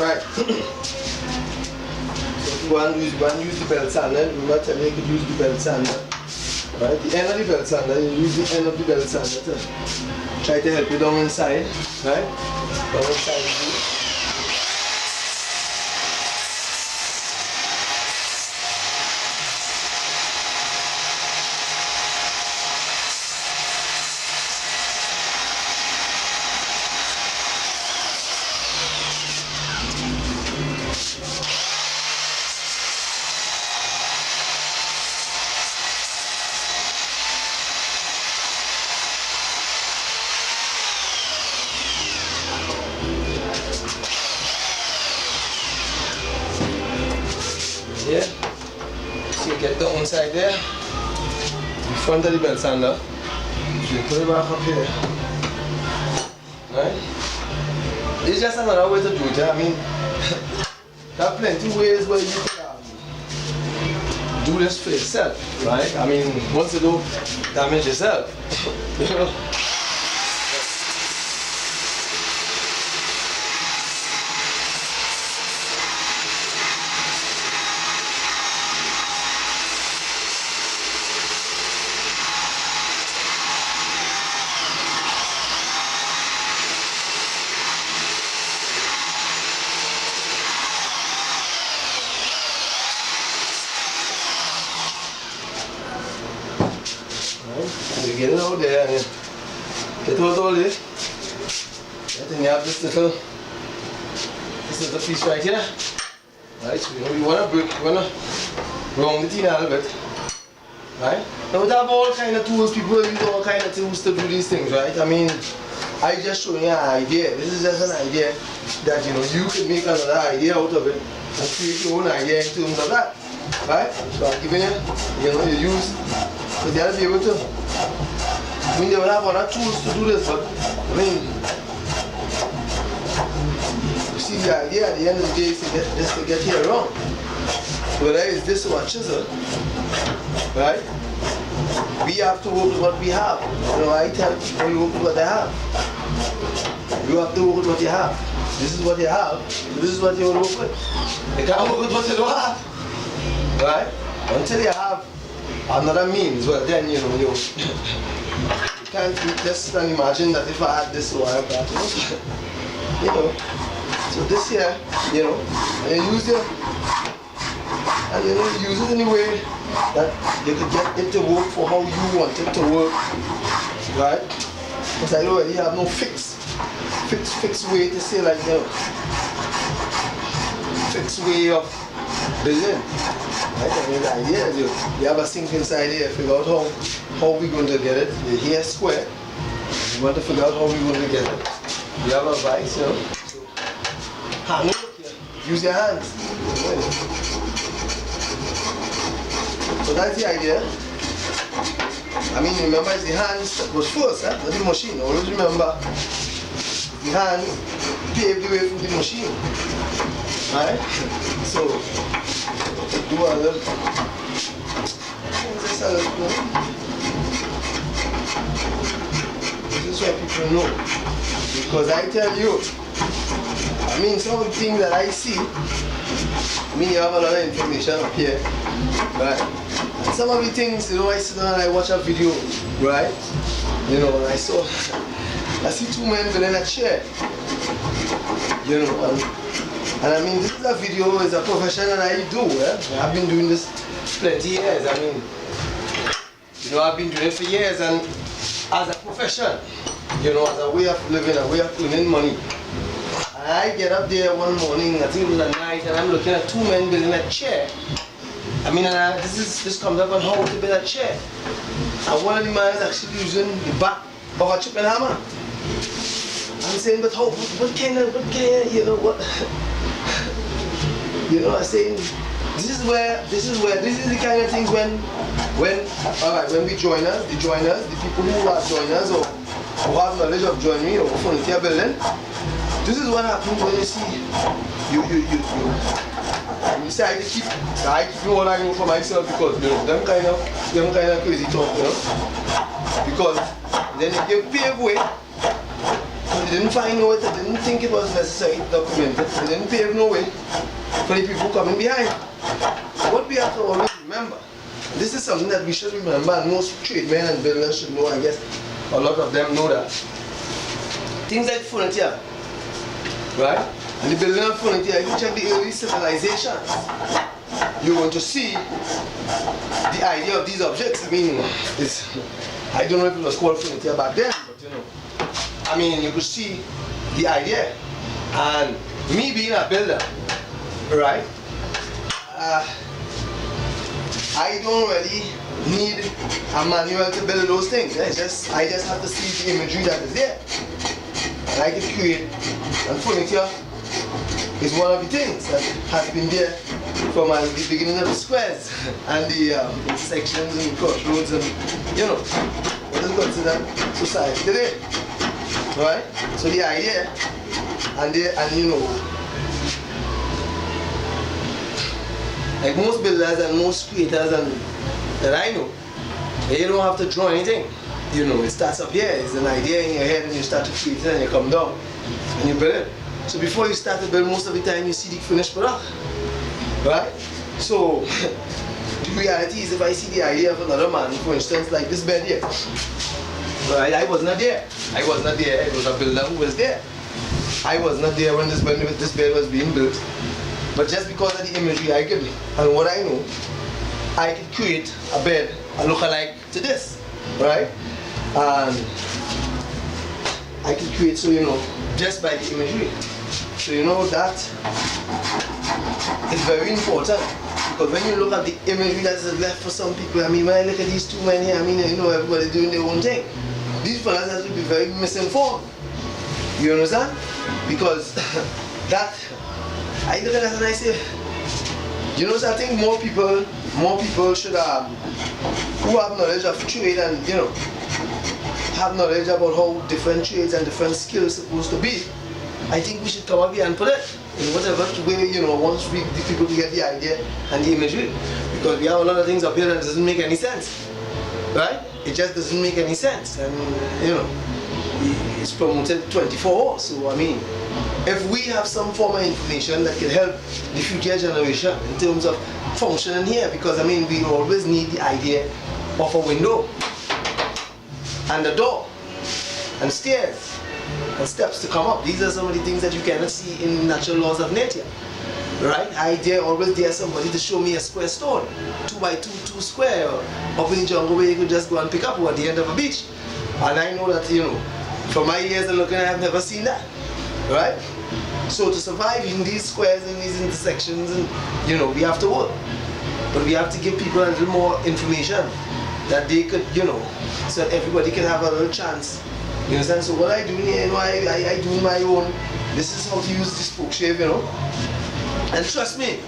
Right. So if you want to use the belt sander, remember I tell you you could use the belt sander. Right? The end of the belt sander, you use the end of the belt sander to try to help you down inside. Right? Down inside. Yeah, so you get down inside there, in front of the belt sander, so you put it back up here, right? It's just another way to do it. I mean, there are plenty of ways where you can do this for yourself, right? I mean, once you don't damage yourself, you know. You get it out there and you get out all this. Right, and you have this little piece right here. Right, so you want to round it in a little bit. Right? Now we have all kind of tools, people use all kind of tools to do these things, right? I mean, I just showing you an idea. This is just an idea that you can make another idea out of it and create your own idea in terms of that. Right? So I'm giving you, you use, so they'll be able to. I mean, they will have other tools to do this, but I mean, you see the idea at the end of the day is to get here wrong. Whether it's this or a chisel, right? We have to work with what we have. I tell people you work with what they have. You have to work with what you have. This is what you have, this is what you will work with. You can't work with what you don't have. Right? Until you have another means, well then you can't just imagine that if I had this or I have that. So this here, and you use it, and you use it in a way that you could get it to work for how you want it to work. Right? Because I already have no fixed way to say like fixed way of building. Right? I mean, the idea is you have a sink inside here, figure out how we're going to get it. You're here square. You want to figure out how we're going to get it. You have a vice, so hang it here. Use your hands. So that's the idea. I mean, remember it's the hands that goes first, not the machine. Always remember, the hands pave the way for the machine. Right? So, do a little, just a little, this is what people know. Because I tell you, I mean, some of the things that I see, I mean, you have a lot of information up here, right? And some of the things, I sit down and I watch a video, right? And I see two men building a chair, and I mean, this is a video, is a profession that I do. I've been doing this plenty years. I mean, I've been doing it for years, and as a profession, as a way of living, a way of earning money. And I get up there one morning, I think it was at night, and I'm looking at two men building a chair. I mean, this comes up on how to build a chair. And one of the men is actually using the back of a chipping hammer. I'm saying, but how, what kind of, I'm saying, this is the kind of things when we joiners, the people who are joiners or who have knowledge of joinery or furniture building, this is what happens when you see, you say, I keep what I know for myself because, them kind of crazy talk, because then if you pave way, They didn't find no way, they didn't think it was necessary to document it. They didn't pave no way for the people coming behind. What we have to always remember, this is something that we should remember, and most tradesmen and builders should know. I guess a lot of them know that. Things like furniture, right? And the building of furniture, if you check the early civilizations, you're going to see the idea of these objects. I mean, I don't know if it was called furniture back then, but you know, I mean, you could see the idea. And me being a builder, right? I don't really need a manual to build those things. I just have to see the imagery that is there. And I can create, and furniture is one of the things that has been there from the beginning of the squares and the intersections and crossroads and, you know, what is considered society today, right? So the idea, and you know, like most builders and most creators and that I know, you don't have to draw anything. You know, it starts up here, it's an idea in your head and you start to create it and you come down and you build it. So before you start to build, most of the time you see the finished product, right? So the reality is, if I see the idea of another man, for instance, like this bed here, right? I was not there. I was not there. It was a builder who was there. I was not there when this bed was being built. But just because of the imagery I get and what I know, I can create a bed, a lookalike to this, right? And I can create, so you know, just by the imagery. So you know that is very important, because when you look at the imagery that is left for some people, I mean, when I look at these two men here, I mean, you know, everybody doing their own thing. These fellas have to be very misinformed. You understand? Because that, I look at that and I say, you know, so I think more people should who have knowledge of trade and, you know, have knowledge about how different trades and different skills are supposed to be. I think we should come up here and put it in whatever way, you know, once the people get the idea and the imagery. Because we have a lot of things up here that doesn't make any sense, right? It just doesn't make any sense, and you know, it's promoted 24 hours. So I mean, if we have some form of information that can help the future generation in terms of functioning here, because I mean, we always need the idea of a window and a door and stairs and steps to come up. These are some of the things that you cannot see in natural laws of nature, right? I dare always dare somebody to show me a square stone, 2 by 2, 2 square, or up in the jungle where you could just go and pick up one at the end of a beach. And I know that, you know, from my years of looking, I have never seen that, right? So to survive in these squares and these intersections, and you know, we have to work, but we have to give people a little more information that they could, you know, so that everybody can have a little chance. You understand? So what I do here, you know, I do my own. This is how to use this spoke shave, you know. And trust me,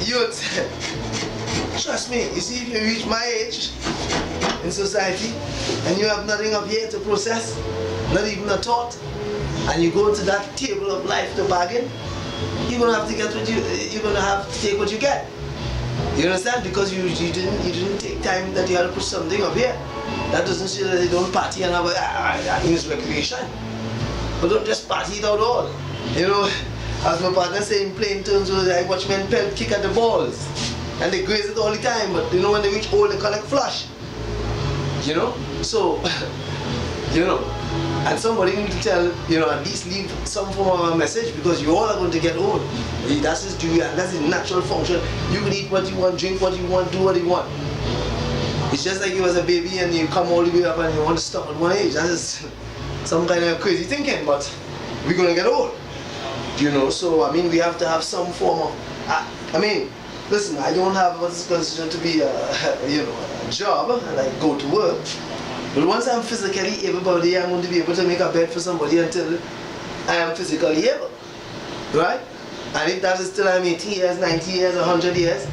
youth, trust me, you see, if you reach my age in society and you have nothing up here to process, not even a thought, and you go to that table of life to bargain, you're gonna have to get what you're gonna have to take what you get. You understand? Because you didn't take time that you had to put something up here. That doesn't say that they don't party and have that means recreation. But don't just party it out all. You know, as my partner say in plain terms, I watch men kick at the balls and they graze it all the time, but you know, when they reach old, they collect flush. You know? So, you know, and somebody need to tell, you know, at least leave some form of a message, because you all are going to get old. That's his duty, and that's his natural function. You can eat what you want, drink what you want, do what you want. It's just like you as a baby and you come all the way up and you want to stop at one age. That is some kind of crazy thinking, but we're going to get old. You know, so I mean, we have to have some form of, I mean, listen, I don't have what's considered to be you know, a job, and I go to work. But once I'm physically able, I'm going to be able to make a bed for somebody until I am physically able, right? And if that is till I'm 80 years, 90 years, 100 years,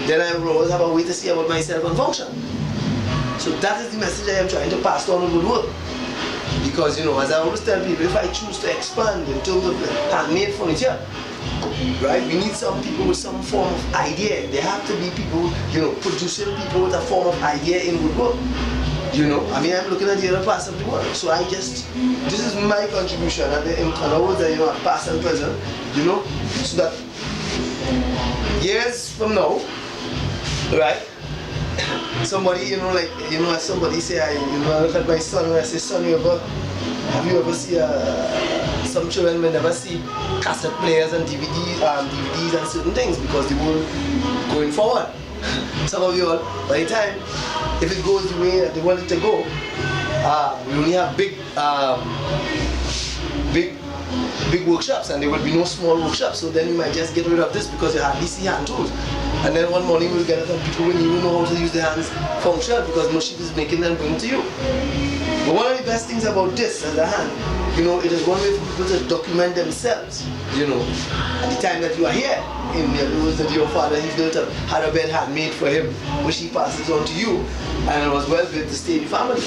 then I will always have a way to see about myself and function. So that is the message I am trying to pass on in woodwork. Because, you know, as I always tell people, if I choose to expand in terms of handmade furniture, right, we need some people with some form of idea. There have to be people, you know, producing people with a form of idea in woodwork. You know, I mean, I'm looking at the other parts of the world. So this is my contribution, and in other words, you know, past and present, you know, so that years from now, right? Somebody, you know, like, you know, as somebody say, I look at my son, and I say, son, have you ever seen some children may never see cassette players and DVDs and certain things because they were going forward. Some of you all, by the time, if it goes the way that they want it to go, we only have big workshops, and there will be no small workshops. So then you might just get rid of this because you hardly see hand tools. And then one morning we'll get it, and people will even know how to use their hands functional because machine is making them bring it to you. But one of the best things about this as a hand, you know, it is one way for people to document themselves, you know, at the time that you are here. In the rules that your father, he had a bed handmade for him, which he passes on to you, and it was well built to stay in the family.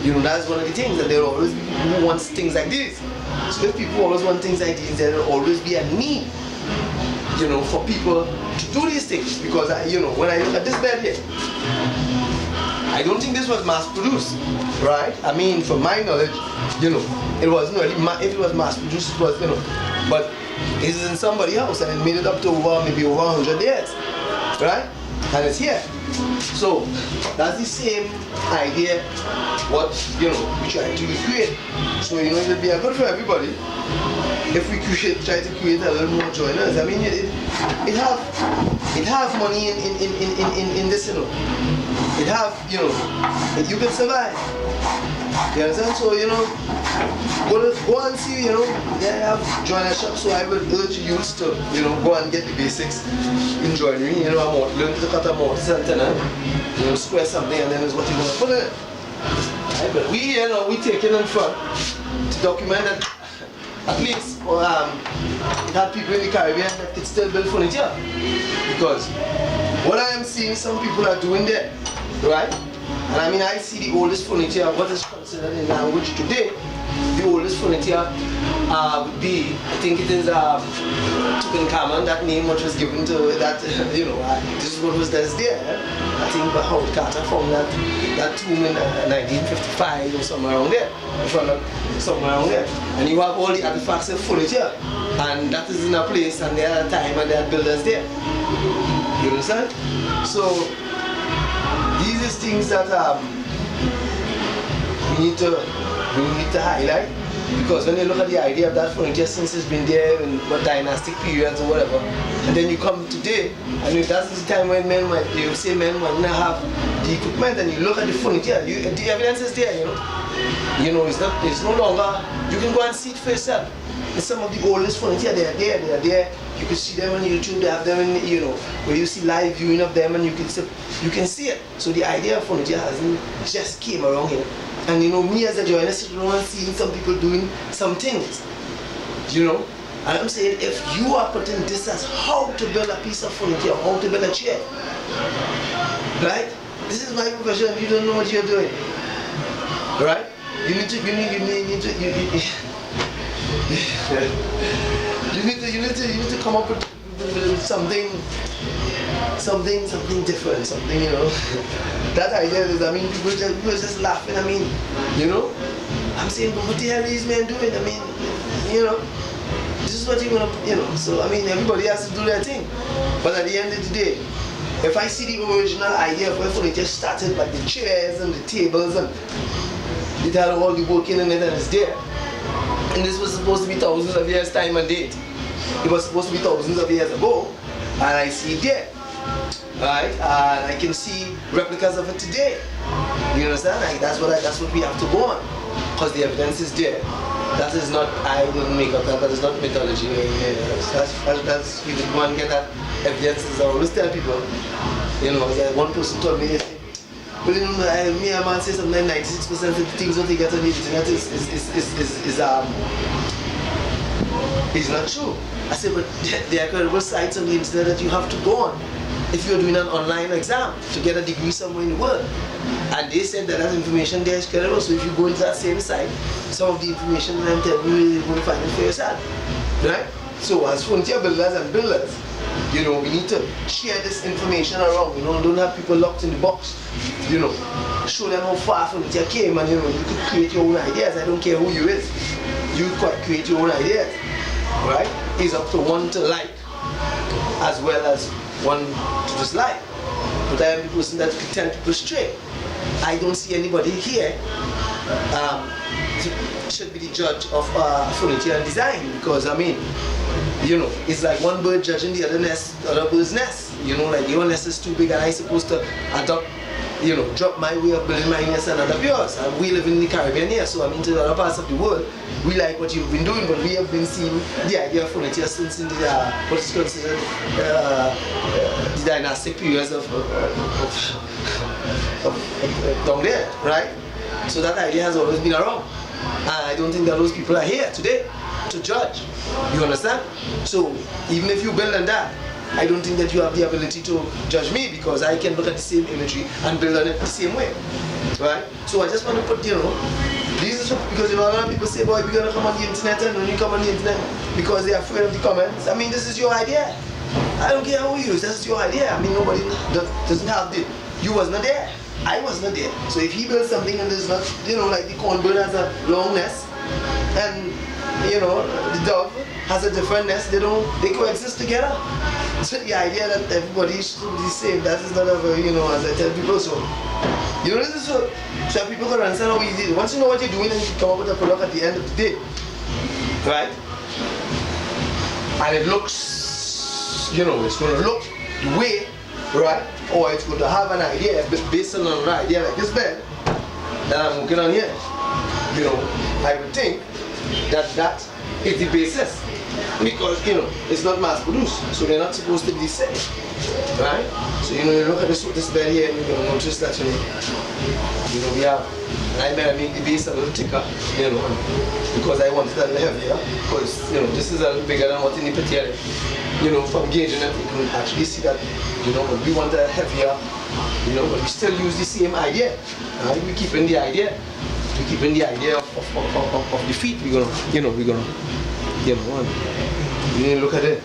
You know, that's one of the things, that there will always be people who want things like this. So if people always want things like these, there will always be a need, you know, for people to do these things. Because, you know, when I look at this bed here, I don't think this was mass produced, right? I mean, from my knowledge, you know, it wasn't really, if it was mass produced, it was, you know, but this is in somebody's house and it made it up to maybe over 100 years, right? And it's here. So that's the same idea what, you know, we try to recreate. So, you know, it would be good for everybody if we try to create a little more joiners. I mean, it have money in this, you know. It have, you know, you can survive. You understand? So, you know, go and see, you know, they have joiner shops. So I would urge you to, you know, go and get the basics in joinery. You know, learn to cut a mortise and tenon, you know, square something, and then is what you want to put in it. Right? But we, you know, we take it in front to document that at least it had people in the Caribbean that could still build furniture. Because what I am seeing some people are doing there, right? And I mean, I see the oldest furniture, what is considered in language today, the oldest furniture would be, I think it is Tutankhamun, that name which was given to that, you know, this is what was there. I think Howard Carter found that tomb in 1955 or somewhere around there, somewhere around there. And you have all the artifacts of furniture, and that is in a place, and there are time, and there are builders there. You understand? So, these are things that we need to highlight, because when you look at the idea of that furniture since it's been there in what dynastic periods or whatever, and then you come today, and if that's the time when men might, you say men might not have the equipment, and you look at the furniture, the evidence is there, you know. You know, it's no longer, you can go and see it for yourself. And some of the oldest furniture, they are there. You can see them on YouTube, they have them in, you know, where you see live viewing of them, and you can see it. So the idea of furniture hasn't just came around here. And you know, me as a joiner sitting around seeing some people doing some things, you know. And I'm saying, if you are putting this as how to build a piece of furniture, how to build a chair, right? This is my profession, you don't know what you're doing, right? You need to come up with something different, something, you know. That idea is, I mean, people just laughing. I mean, you know, I'm saying, but what the hell are these men doing? I mean, you know, this is what you want to, you know. So I mean, everybody has to do their thing. But at the end of the day, if I see the original idea of where furniture started, like the chairs and the tables, and it had all the working in it, and it's there. And this was supposed to be thousands of years time and date. It was supposed to be thousands of years ago, and I see it there, right? And I can see replicas of it today. You understand? Like, that's what we have to go on, because the evidence is there. That is not, I didn't make up that. That is not mythology. That's you can go and get that evidence. I always tell people, you know, one person told me, well, you know, me and man say something like 96% of the things that they get on the internet is not true. I said, but there are credible sites on the internet that you have to go on if you're doing an online exam to get a degree somewhere in the world. And they said that information there is credible, so if you go into that same site, some of the information that I'm telling you, you're going to find it for yourself. Right? So as frontier builders and builders, you know, we need to share this information around. You know, don't have people locked in the box. You know, show them how far furniture came, and you know, you could create your own ideas. I don't care who you is. You could create your own ideas. Right? It's up to one to like as well as one to dislike. But I am the person that can tell people straight. I don't see anybody here should be the judge of furniture and design, because I mean, you know, it's like one bird judging the other bird's nest. You know, like your nest is too big and I'm supposed to adopt, you know, drop my way of building my nest and adopt yours. And we live in the Caribbean here, so I mean to the other parts of the world, we like what you've been doing, but we have been seeing the idea of furniture since in the what is considered the dynastic periods of down there, right? So that idea has always been around. And I don't think that those people are here today to judge. You understand? So even if you build on that, I don't think that you have the ability to judge me, because I can look at the same imagery and build on it the same way. Right? So I just want to put, you know, these are because you know a lot of people say, boy, we're gonna come on the internet, and when you come on the internet because they're afraid of the comments. I mean, this is your idea. I don't care who you use, this is your idea. I mean, nobody doesn't have the, you was not there. I was not there. So if he builds something and there's not, you know, like the cornbird has a long nest, and you know, the dove has a different nest, they coexist together. So the idea that everybody should be the same, that is not a very, you know, as I tell people, so you know, this is so people can understand how easy it is. Once you know what you're doing and you come up with a product at the end of the day, right? And it looks, you know, it's going to look the way, right? Or it's going to have an idea based on an idea like this bed that I'm working on here. You know, I would think that that is the basis, because you know it's not mass produced, so they're not supposed to be the same, right? So you know, you look at this bed here, and you notice that you know we have. I better make the base a little thicker, you know, because I want it a little heavier, because you know this is a little bigger than what in the material. You know, from gauging it, you can actually see that, you know, but we want a heavier, you know, but we still use the same idea. Right? We keep in the idea. We keep in the idea of the feet. We're gonna, you know, you look at it,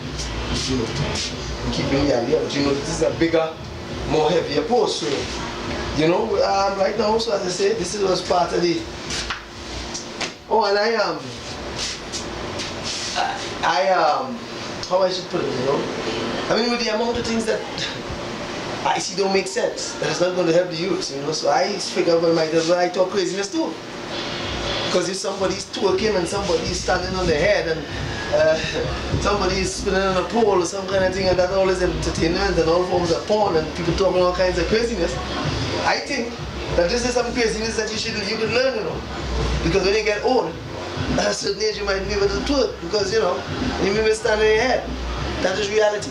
you know, we keep in the idea, but you know, this is a bigger, more heavier post. So, you know, right now, so as I say, this was part of the. Oh, and how I should put it, you know? I mean, with the amount of things that I see don't make sense, that it's not going to help the youth, you know? So I figure well, that's why I talk craziness too. Because if somebody's twerking and somebody's standing on their head and somebody's spinning on a pole or some kind of thing, and that all is entertainment and all forms of porn and people talking all kinds of craziness, I think that this is some craziness that you could learn, you know? Because when you get old, at a certain age you might be able to twerk, because you know, you may be standing on your head. That is reality.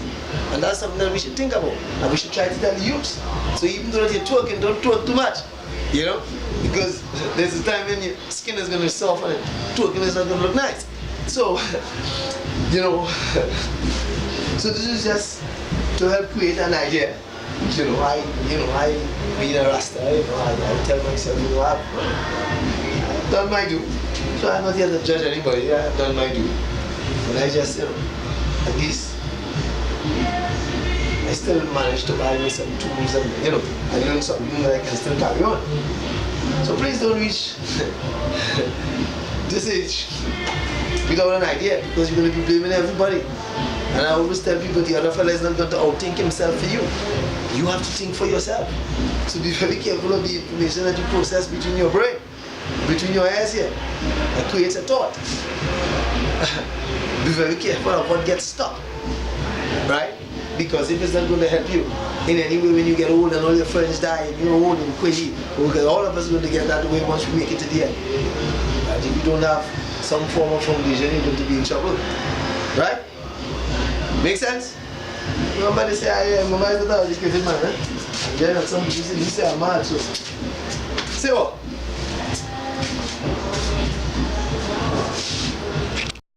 And that's something that we should think about. And we should try to tell the youths. So even though you're twerking, don't twerk too much. You know? Because there's a time when your skin is going to soften and twerking is not going to look nice. So, you know, so this is just to help create an idea. You know, I being a Rasta, you know, I tell myself, you know, I've done my due. So I'm not here to judge anybody, I've done my due. But I just, you know, at least I still managed to buy me some tools and, you know, I learned something that I can still carry on. So please don't reach this age without an idea, because you're going to be blaming everybody. And I always tell people the other fella is not going to outthink himself for you. You have to think for yourself. So be very careful of the information that you process between your brain, between your ears here, and creates a thought. Be very careful of what gets stuck, right? Because if it's not going to help you in any way when you get old and all your friends die and you're old and quilly, because all of us are going to get that way once we make it to the end. Right? If you don't have some form of foundation, you're going to be in trouble, right? Make sense? Remember they say, Mama is not an educated man, eh? And then some people say I'm mad, so. Say what?